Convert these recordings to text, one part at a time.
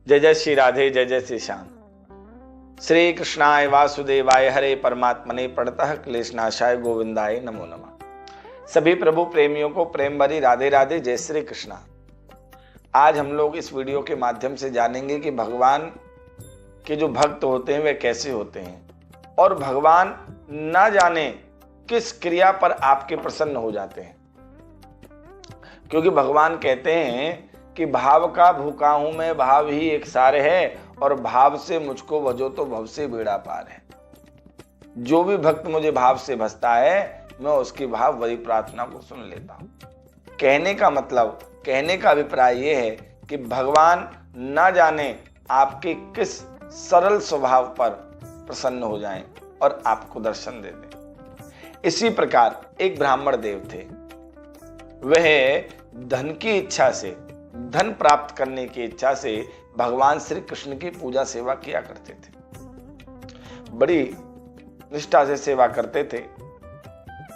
जय जय श्री राधे, जय जय श्री श्याम। श्री कृष्णाय वासुदेवाय हरे परमात्मने प्रणतः क्लेशनाशाय गोविंदाय नमो नमः। सभी प्रभु प्रेमियों को प्रेम भरी राधे राधे, जय श्री कृष्णा। आज हम लोग इस वीडियो के माध्यम से जानेंगे कि भगवान के जो भक्त होते हैं वे कैसे होते हैं और भगवान ना जाने किस क्रिया पर आपके प्रसन्न हो जाते हैं। क्योंकि भगवान कहते हैं कि भाव का भूखा हूं मैं, भाव ही एक सार है, और भाव से मुझको भजो तो भव से बेड़ा पार है। जो भी भक्त मुझे भाव से भजता है मैं उसकी भाव वही प्रार्थना को सुन लेता हूं। कहने का मतलब, कहने का अभिप्राय यह है कि भगवान ना जाने आपके किस सरल स्वभाव पर प्रसन्न हो जाएं और आपको दर्शन दे दें। इसी प्रकार एक ब्राह्मण देव थे। वह धन की इच्छा से, धन प्राप्त करने की इच्छा से भगवान श्री कृष्ण की पूजा सेवा किया करते थे। बड़ी निष्ठा से सेवा करते थे।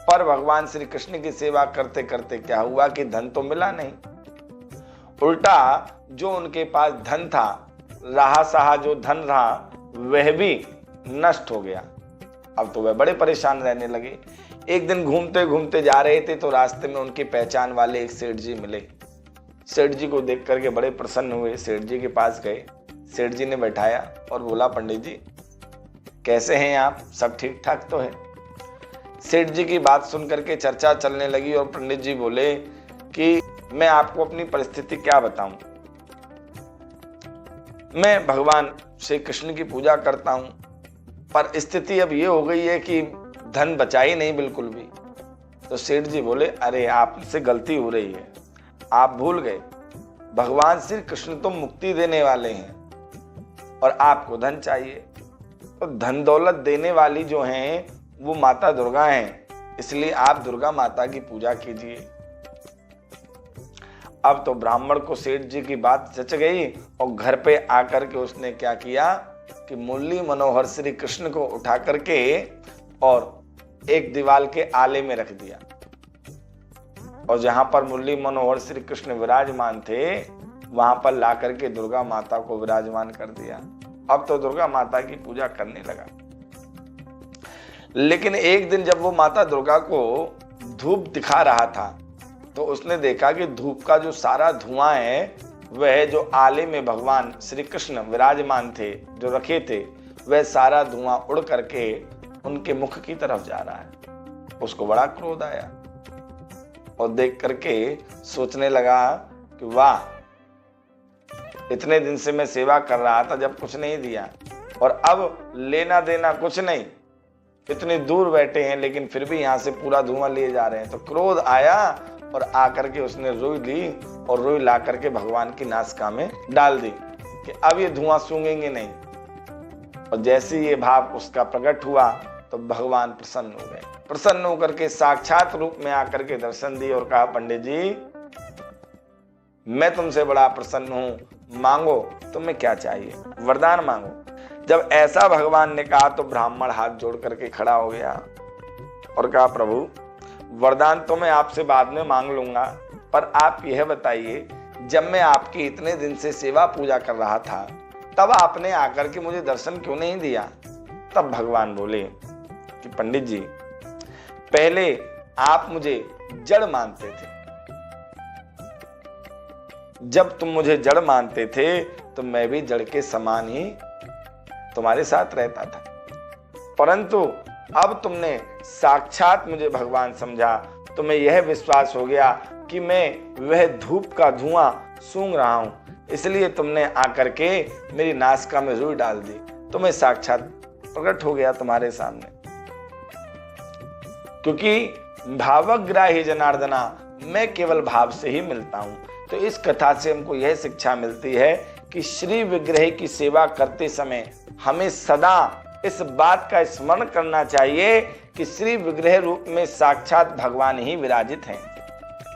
पर भगवान श्री कृष्ण की सेवा करते करते क्या हुआ कि धन तो मिला नहीं, उल्टा जो उनके पास धन था, रहा सहा जो धन रहा वह भी नष्ट हो गया। अब तो वह बड़े परेशान रहने लगे। एक दिन घूमते घूमते जा रहे थे तो रास्ते में उनकी पहचान वाले एक सेठ जी मिले। सेठ जी को देख करके बड़े प्रसन्न हुए। सेठ जी के पास गए। सेठ जी ने बैठाया और बोला, पंडित जी कैसे हैं आप, सब ठीक ठाक तो है? सेठ जी की बात सुन करके चर्चा चलने लगी और पंडित जी बोले कि मैं आपको अपनी परिस्थिति क्या बताऊं। मैं भगवान श्री कृष्ण की पूजा करता हूं, पर स्थिति अब ये हो गई है कि धन बचा ही नहीं बिल्कुल भी। तो सेठ जी बोले, अरे आपसे गलती हो रही है, आप भूल गए भगवान श्री कृष्ण तो मुक्ति देने वाले हैं और आपको धन चाहिए। तो धन दौलत देने वाली जो हैं वो माता दुर्गा हैं, इसलिए आप दुर्गा माता की पूजा कीजिए। अब तो ब्राह्मण को सेठ जी की बात सच गई और घर पे आकर के उसने क्या किया कि मुरली मनोहर श्री कृष्ण को उठा करके और एक दीवार के आले में रख दिया, और जहां पर मुरली मनोहर श्री कृष्ण विराजमान थे वहां पर ला करके दुर्गा माता को विराजमान कर दिया। अब तो दुर्गा माता की पूजा करने लगा। लेकिन एक दिन जब वो माता दुर्गा को धूप दिखा रहा था तो उसने देखा कि धूप का जो सारा धुआं है वह जो आले में भगवान श्री कृष्ण विराजमान थे, जो रखे थे, वह सारा धुआं उड़ करके उनके मुख की तरफ जा रहा है। उसको बड़ा क्रोध आया और देख करके सोचने लगा कि वाह, इतने दिन से मैं सेवा कर रहा था जब कुछ नहीं दिया, और अब लेना देना कुछ नहीं, इतनी दूर बैठे हैं लेकिन फिर भी यहाँ से पूरा धुआं लिए जा रहे हैं। तो क्रोध आया और आकर के उसने रुई ली और रुई ला करके भगवान की नासिका में डाल दी कि अब ये धुआं सूंघेंगे नहीं। और जैसे ये भाव उसका प्रकट हुआ तो भगवान प्रसन्न हो गए। प्रसन्न होकर के साक्षात रूप में आकर के दर्शन दिए और कहा, पंडित जी मैं तुमसे बड़ा प्रसन्न हूं, मांगो तुम्हें क्या चाहिए, वरदान मांगो। जब ऐसा भगवान ने कहा तो ब्राह्मण हाथ जोड़ करके खड़ा हो गया और कहा, प्रभु वरदान तो मैं आपसे बाद में मांग लूंगा, पर आप यह बताइए जब मैं आपकी इतने दिन से सेवा पूजा कर रहा था तब आपने आकर के मुझे दर्शन क्यों नहीं दिया? तब भगवान बोले कि पंडित जी पहले आप मुझे जड़ मानते थे, जब तुम मुझे जड़ मानते थे तो मैं भी जड़ के समान ही तुम्हारे साथ रहता था, परंतु अब तुमने साक्षात मुझे भगवान समझा, तुम्हें यह विश्वास हो गया कि मैं वह धूप का धुआं सूंघ रहा हूं, इसलिए तुमने आकर के मेरी नासिका में रुई डाल दी, तो मैं साक्षात प्रकट हो गया तुम्हारे सामने। क्योंकि भावग्राही जनार्दना, मैं केवल भाव से ही मिलता हूं। तो इस कथा से हमको यह शिक्षा मिलती है कि श्री विग्रह की सेवा करते समय हमें सदा इस बात का स्मरण करना चाहिए कि श्री विग्रह रूप में साक्षात भगवान ही विराजित हैं।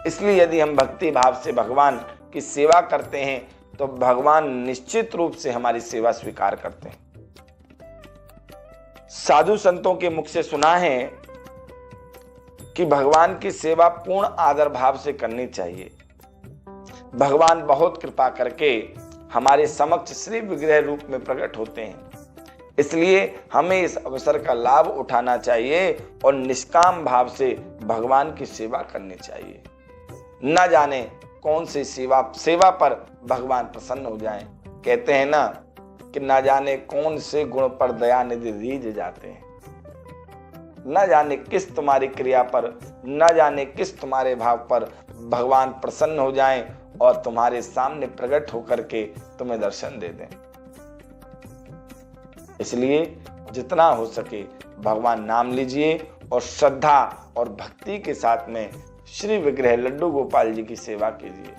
इसलिए यदि हम भक्ति भाव से भगवान की सेवा करते हैं तो भगवान निश्चित रूप से हमारी सेवा स्वीकार करते हैं। साधु संतों के मुख से सुना है कि भगवान की सेवा पूर्ण आदर भाव से करनी चाहिए। भगवान बहुत कृपा करके हमारे समक्ष श्री विग्रह रूप में प्रकट होते हैं। इसलिए हमें इस अवसर का लाभ उठाना चाहिए और निष्काम भाव से भगवान की सेवा करनी चाहिए। न जाने कौन सी सेवा पर भगवान प्रसन्न हो जाएं। कहते हैं ना कि न जाने कौन से गुण पर दयानिधि रीझ जाते हैं। न जाने किस तुम्हारी क्रिया पर, न जाने किस तुम्हारे भाव पर भगवान प्रसन्न हो जाएं और तुम्हारे सामने प्रकट होकर के तुम्हें दर्शन दे दें। इसलिए जितना हो सके भगवान नाम लीजिए और श्रद्धा और भक्ति के साथ में श्री विग्रह लड्डू गोपाल जी की सेवा कीजिए।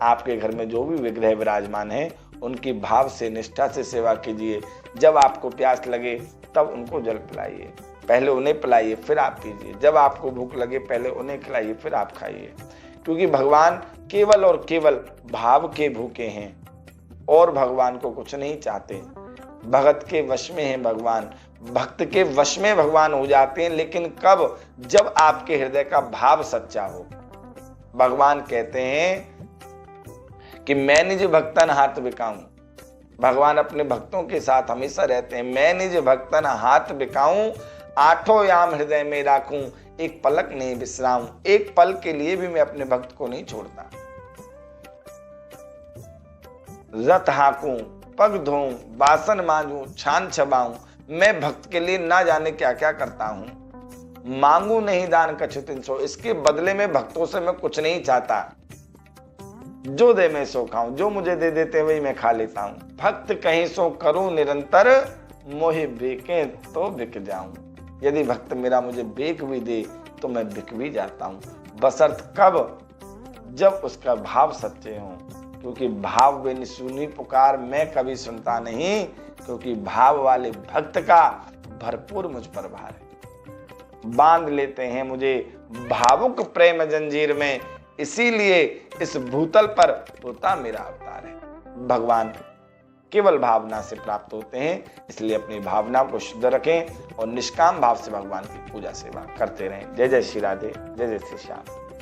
आपके घर में जो भी विग्रह विराजमान है उनकी भाव से, निष्ठा से सेवा कीजिए। जब आपको प्यास लगे तब उनको जल पिलाइए, पहले उन्हें पिलाइए फिर आप पीजिए। जब आपको भूख लगे पहले उन्हें खिलाइए फिर आप खाइए, क्योंकि भगवान केवल और केवल भाव के भूखे हैं और भगवान को कुछ नहीं चाहते। भगत के वश में है भगवान, भक्त के वश में भगवान हो जाते हैं, लेकिन कब? जब आपके हृदय का भाव सच्चा हो। भगवान कहते हैं कि मैं निज भक्तन हाथ बिकाऊं। भगवान अपने भक्तों के साथ हमेशा रहते हैं। मैं निज भक्तन हाथ बिकाऊं, आठों याम हृदय में राखूं, एक पलक नहीं बिसराऊं। एक पल के लिए भी मैं अपने भक्त को नहीं छोड़ता। रथ हाकूं, पग धोऊं, बासन मांजूं, छान छबाऊं, मैं भक्त के लिए ना जाने क्या क्या करता हूं। मांगू नहीं दान कछु तिनसो, इसके बदले में भक्तों से मैं कुछ नहीं चाहता। जो दे मैं सो खाऊं, जो मुझे दे देते वही मैं खा लेता हूं। भक्त कहीं सो करूं निरंतर, मोहे बेके तो बिक जाऊं। यदि भक्त मेरा मुझे बेक भी दे तो मैं बिक भी जाता हूं, बशर्त कब? जब उसका भाव सच्चे हो। क्योंकि भाव बिन सुनी पुकार मैं कभी सुनता नहीं, क्योंकि भाव वाले भक्त का भरपूर मुझ पर भार है। बांध लेते हैं मुझे भावुक प्रेम जंजीर में, इसीलिए इस भूतल पर होता मेरा अवतार है। भगवान केवल भावना से प्राप्त होते हैं, इसलिए अपनी भावना को शुद्ध रखें और निष्काम भाव से भगवान की पूजा सेवा करते रहें। जय जय श्री राधे, जय जय श्री श्याम।